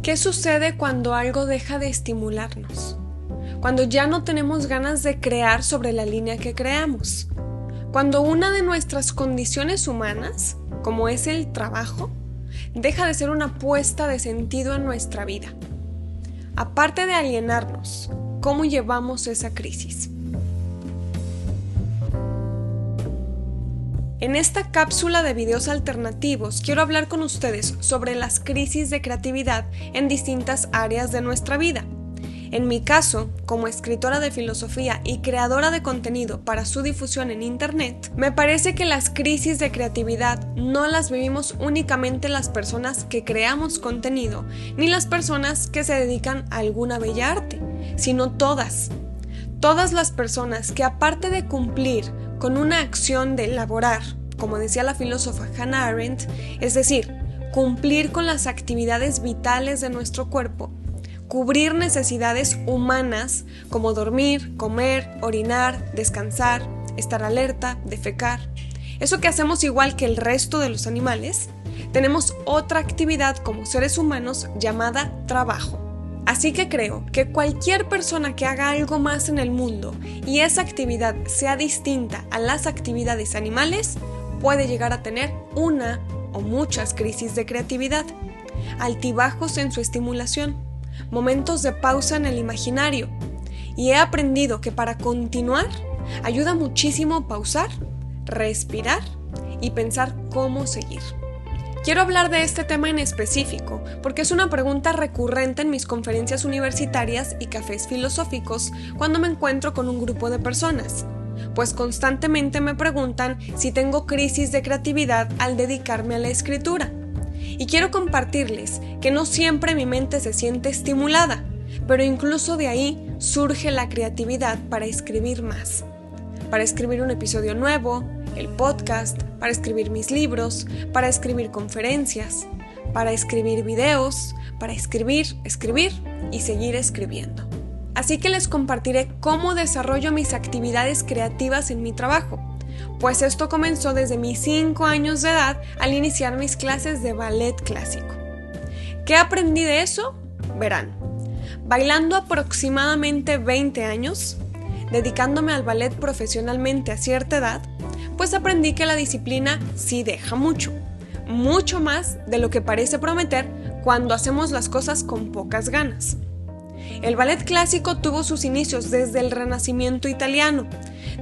¿Qué sucede cuando algo deja de estimularnos? Cuando ya no tenemos ganas de crear sobre la línea que creamos. Cuando una de nuestras condiciones humanas, como es el trabajo, deja de ser una apuesta de sentido en nuestra vida. Aparte de alienarnos, ¿cómo llevamos esa crisis? En esta cápsula de videos alternativos quiero hablar con ustedes sobre las crisis de creatividad en distintas áreas de nuestra vida. En mi caso, como escritora de filosofía y creadora de contenido para su difusión en Internet, me parece que las crisis de creatividad no las vivimos únicamente las personas que creamos contenido, ni las personas que se dedican a alguna bella arte, sino todas. Todas las personas que, aparte de cumplir con una acción de elaborar, como decía la filósofa Hannah Arendt, es decir, cumplir con las actividades vitales de nuestro cuerpo, cubrir necesidades humanas como dormir, comer, orinar, descansar, estar alerta, defecar. Eso que hacemos igual que el resto de los animales, tenemos otra actividad como seres humanos llamada trabajo. Así que creo que cualquier persona que haga algo más en el mundo y esa actividad sea distinta a las actividades animales, puede llegar a tener una o muchas crisis de creatividad, altibajos en su estimulación, momentos de pausa en el imaginario. Y he aprendido que para continuar ayuda muchísimo pausar, respirar y pensar cómo seguir. Quiero hablar de este tema en específico porque es una pregunta recurrente en mis conferencias universitarias y cafés filosóficos cuando me encuentro con un grupo de personas, pues constantemente me preguntan si tengo crisis de creatividad al dedicarme a la escritura. Y quiero compartirles que no siempre mi mente se siente estimulada, pero incluso de ahí surge la creatividad para escribir más, para escribir un episodio nuevo, el podcast, para escribir mis libros, para escribir conferencias, para escribir videos, para escribir y seguir escribiendo. Así que les compartiré cómo desarrollo mis actividades creativas en mi trabajo, pues esto comenzó desde mis 5 años de edad al iniciar mis clases de ballet clásico. ¿Qué aprendí de eso? Verán, bailando aproximadamente 20 años, dedicándome al ballet profesionalmente a cierta edad, pues aprendí que la disciplina sí deja mucho más de lo que parece prometer cuando hacemos las cosas con pocas ganas. El ballet clásico tuvo sus inicios desde el Renacimiento italiano,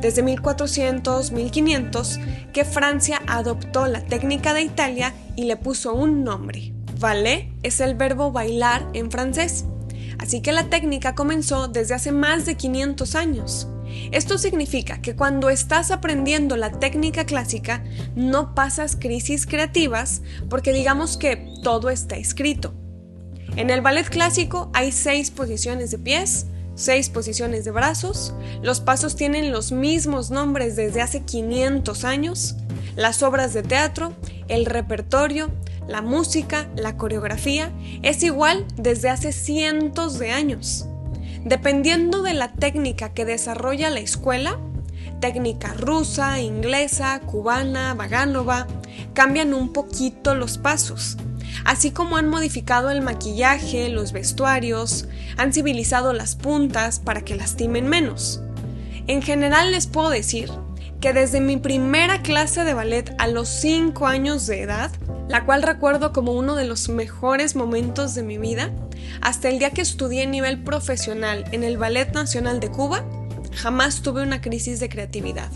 desde 1400-1500, que Francia adoptó la técnica de Italia y le puso un nombre. Ballet es el verbo bailar en francés, así que la técnica comenzó desde hace más de 500 años. Esto significa que cuando estás aprendiendo la técnica clásica, no pasas crisis creativas porque digamos que todo está escrito. En el ballet clásico hay 6 posiciones de pies, 6 posiciones de brazos, los pasos tienen los mismos nombres desde hace 500 años, las obras de teatro, el repertorio, la música, la coreografía es igual desde hace cientos de años. Dependiendo de la técnica que desarrolla la escuela, técnica rusa, inglesa, cubana, Vaganova, cambian un poquito los pasos, así como han modificado el maquillaje, los vestuarios, han civilizado las puntas para que lastimen menos. En general les puedo decir que desde mi primera clase de ballet a los 5 años de edad, la cual recuerdo como uno de los mejores momentos de mi vida, hasta el día que estudié a nivel profesional en el Ballet Nacional de Cuba, jamás tuve una crisis de creatividad.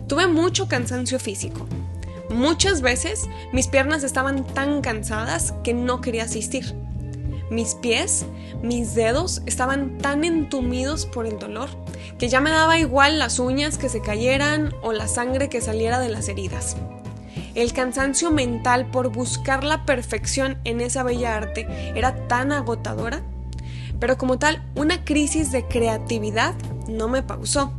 Tuve mucho cansancio físico. Muchas veces mis piernas estaban tan cansadas que no quería asistir. Mis pies, mis dedos estaban tan entumidos por el dolor que ya me daba igual las uñas que se cayeran o la sangre que saliera de las heridas. El cansancio mental por buscar la perfección en esa bella arte era tan agotadora, pero como tal, una crisis de creatividad no me pausó.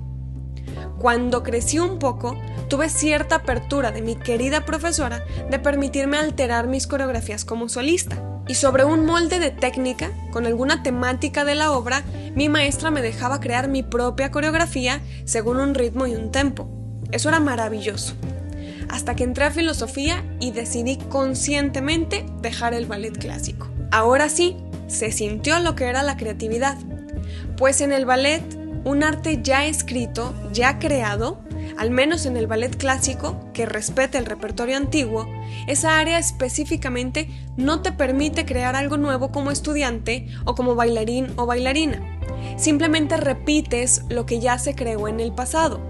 Cuando crecí un poco, tuve cierta apertura de mi querida profesora de permitirme alterar mis coreografías como solista. Y sobre un molde de técnica, con alguna temática de la obra, mi maestra me dejaba crear mi propia coreografía según un ritmo y un tempo. Eso era maravilloso. Hasta que entré a filosofía y decidí conscientemente dejar el ballet clásico. Ahora sí, se sintió lo que era la creatividad. Pues en el ballet, un arte ya escrito, ya creado, al menos en el ballet clásico, que respeta el repertorio antiguo, esa área específicamente no te permite crear algo nuevo como estudiante o como bailarín o bailarina. Simplemente repites lo que ya se creó en el pasado.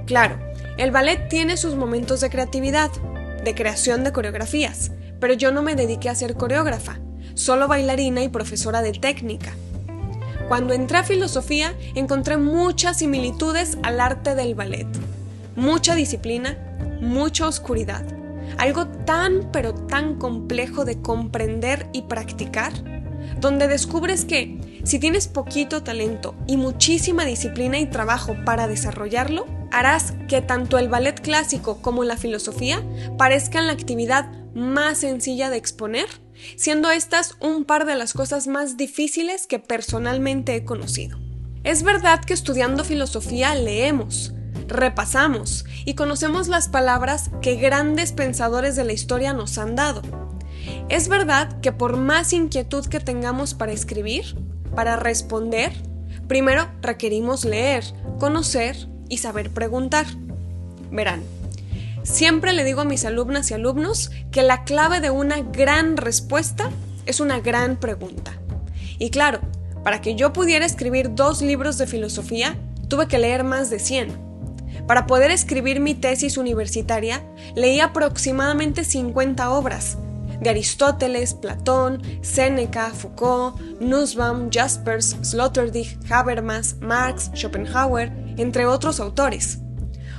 Claro, el ballet tiene sus momentos de creatividad, de creación de coreografías, pero yo no me dediqué a ser coreógrafa, solo bailarina y profesora de técnica. Cuando entré a filosofía, encontré muchas similitudes al arte del ballet. Mucha disciplina, mucha oscuridad. Algo tan pero tan complejo de comprender y practicar, donde descubres que si tienes poquito talento y muchísima disciplina y trabajo para desarrollarlo, harás que tanto el ballet clásico como la filosofía parezcan la actividad más sencilla de exponer, siendo estas un par de las cosas más difíciles que personalmente he conocido. Es verdad que estudiando filosofía leemos, repasamos y conocemos las palabras que grandes pensadores de la historia nos han dado. Es verdad que por más inquietud que tengamos para escribir, para responder, primero requerimos leer, conocer y saber preguntar. Verán, siempre le digo a mis alumnas y alumnos que la clave de una gran respuesta es una gran pregunta. Y claro, para que yo pudiera escribir 2 libros de filosofía, tuve que leer más de 100. Para poder escribir mi tesis universitaria, leí aproximadamente 50 obras, de Aristóteles, Platón, Séneca, Foucault, Nussbaum, Jaspers, Sloterdijk, Habermas, Marx, Schopenhauer, entre otros autores.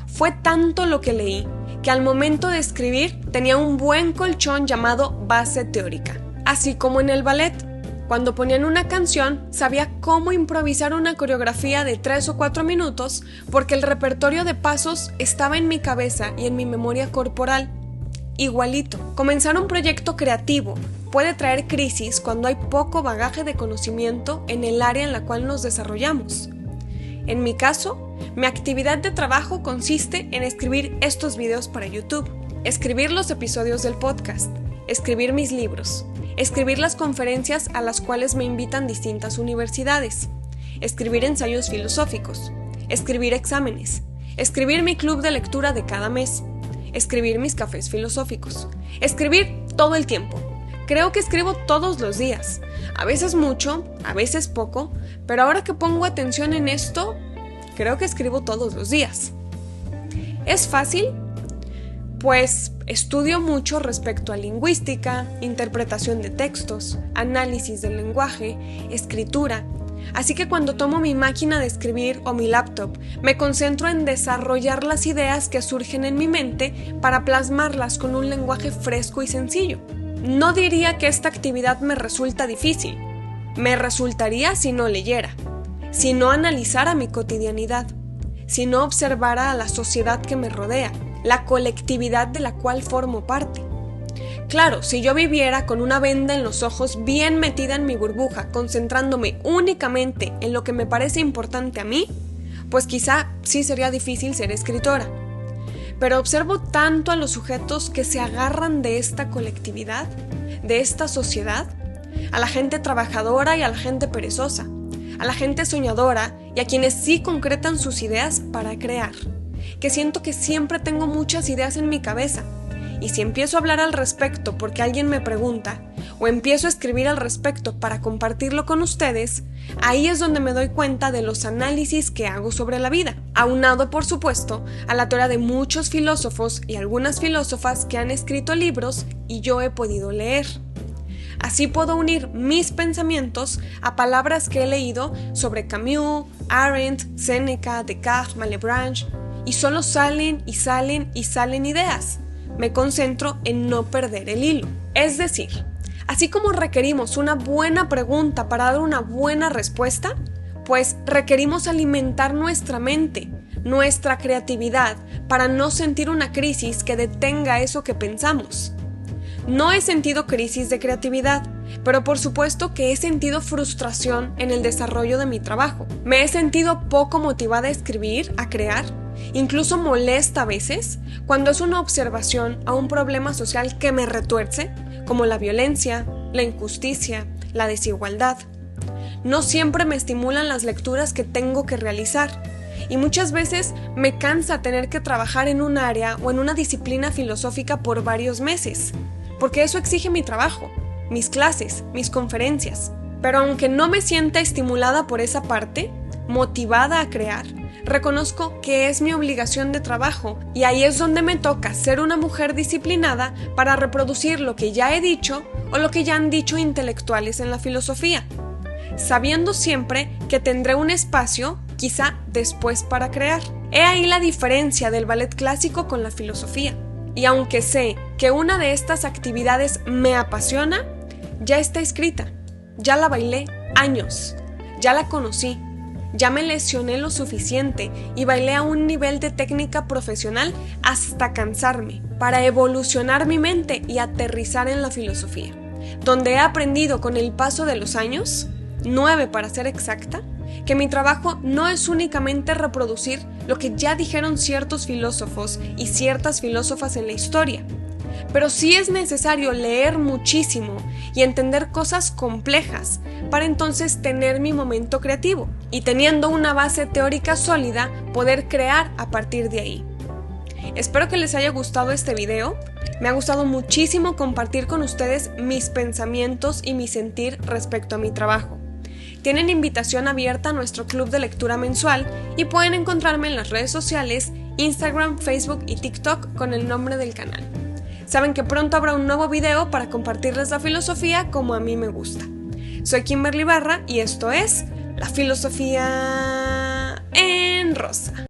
Fue tanto lo que leí, que al momento de escribir tenía un buen colchón llamado base teórica. Así como en el ballet, cuando ponían una canción, sabía cómo improvisar una coreografía de 3 o 4 minutos porque el repertorio de pasos estaba en mi cabeza y en mi memoria corporal. Igualito, comenzar un proyecto creativo puede traer crisis cuando hay poco bagaje de conocimiento en el área en la cual nos desarrollamos. En mi caso, mi actividad de trabajo consiste en escribir estos videos para YouTube, escribir los episodios del podcast, escribir mis libros, escribir las conferencias a las cuales me invitan distintas universidades, escribir ensayos filosóficos, escribir exámenes, escribir mi club de lectura de cada mes, escribir mis cafés filosóficos, escribir todo el tiempo. Creo que escribo todos los días, a veces mucho, a veces poco, pero ahora que pongo atención en esto, creo que escribo todos los días. ¿Es fácil? Pues estudio mucho respecto a lingüística, interpretación de textos, análisis del lenguaje, escritura. Así que cuando tomo mi máquina de escribir o mi laptop, me concentro en desarrollar las ideas que surgen en mi mente para plasmarlas con un lenguaje fresco y sencillo. No diría que esta actividad me resulta difícil. Me resultaría si no leyera, si no analizara mi cotidianidad, si no observara a la sociedad que me rodea, la colectividad de la cual formo parte. Claro, si yo viviera con una venda en los ojos bien metida en mi burbuja, concentrándome únicamente en lo que me parece importante a mí, pues quizá sí sería difícil ser escritora. Pero observo tanto a los sujetos que se agarran de esta colectividad, de esta sociedad, a la gente trabajadora y a la gente perezosa, a la gente soñadora y a quienes sí concretan sus ideas para crear, que siento que siempre tengo muchas ideas en mi cabeza. Y si empiezo a hablar al respecto porque alguien me pregunta, o empiezo a escribir al respecto para compartirlo con ustedes, ahí es donde me doy cuenta de los análisis que hago sobre la vida, aunado por supuesto a la teoría de muchos filósofos y algunas filósofas que han escrito libros y yo he podido leer. Así puedo unir mis pensamientos a palabras que he leído sobre Camus, Arendt, Séneca, Descartes, Malebranche, y solo salen y salen y salen ideas. Me concentro en no perder el hilo. Es decir, así como requerimos una buena pregunta para dar una buena respuesta, pues requerimos alimentar nuestra mente, nuestra creatividad, para no sentir una crisis que detenga eso que pensamos. No he sentido crisis de creatividad, pero por supuesto que he sentido frustración en el desarrollo de mi trabajo. Me he sentido poco motivada a escribir, a crear, incluso molesta a veces, cuando es una observación a un problema social que me retuerce, como la violencia, la injusticia, la desigualdad. No siempre me estimulan las lecturas que tengo que realizar, y muchas veces me cansa tener que trabajar en un área o en una disciplina filosófica por varios meses, porque eso exige mi trabajo, mis clases, mis conferencias. Pero aunque no me sienta estimulada por esa parte, motivada a crear, reconozco que es mi obligación de trabajo, y ahí es donde me toca ser una mujer disciplinada para reproducir lo que ya he dicho o lo que ya han dicho intelectuales en la filosofía, sabiendo siempre que tendré un espacio, quizá después, para crear. He ahí la diferencia del ballet clásico con la filosofía. Y aunque sé que una de estas actividades me apasiona, ya está escrita, ya la bailé años, ya la conocí, ya me lesioné lo suficiente y bailé a un nivel de técnica profesional hasta cansarme, para evolucionar mi mente y aterrizar en la filosofía, donde he aprendido con el paso de los años, 9 para ser exacta, que mi trabajo no es únicamente reproducir lo que ya dijeron ciertos filósofos y ciertas filósofas en la historia, pero sí es necesario leer muchísimo y entender cosas complejas para entonces tener mi momento creativo y, teniendo una base teórica sólida, poder crear a partir de ahí. Espero que les haya gustado este video. Me ha gustado muchísimo compartir con ustedes mis pensamientos y mi sentir respecto a mi trabajo. Tienen invitación abierta a nuestro club de lectura mensual y pueden encontrarme en las redes sociales, Instagram, Facebook y TikTok con el nombre del canal. Saben que pronto habrá un nuevo video para compartirles la filosofía como a mí me gusta. Soy Kimberly Barra y esto es La Filosofía en Rosa.